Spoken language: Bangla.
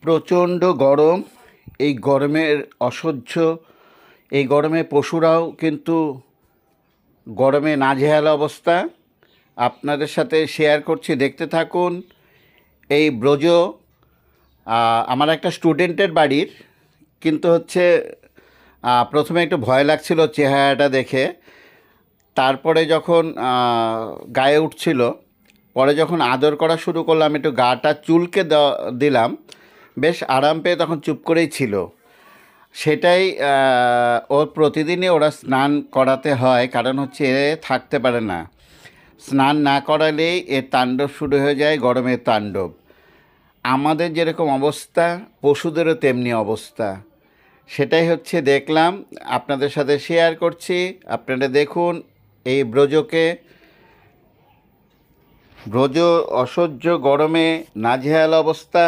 প্রচণ্ড গরম। এই গরমের অসহ্য, এই গরমে পশুরাও কিন্তু গরমে নাজেহাল অবস্থা। আপনাদের সাথে শেয়ার করছি, দেখতে থাকুন। এই ব্রজ আমার একটা স্টুডেন্টের বাড়ির, কিন্তু হচ্ছে প্রথমে একটু ভয় লাগছিল চেহারাটা দেখে। তারপরে যখন গায়ে উঠছিল, পরে যখন আদর করা শুরু করলাম, একটু গাটা চুলকে দিলাম, বেশ আরাম পেয়ে তখন চুপ করেই ছিল। সেটাই ওর প্রতিদিনই ওরা স্নান করাতে হয়, কারণ হচ্ছে এ থাকতে পারে না। স্নান না করালেই এর তাণ্ডব শুরু হয়ে যায়, গরমের তাণ্ডব। আমাদের যেরকম অবস্থা, পশুদেরও তেমনি অবস্থা। সেটাই হচ্ছে দেখলাম, আপনাদের সাথে শেয়ার করছি। আপনারা দেখুন এই ব্রজকে। ব্রজ অসহ্য গরমে নাজেহাল অবস্থা।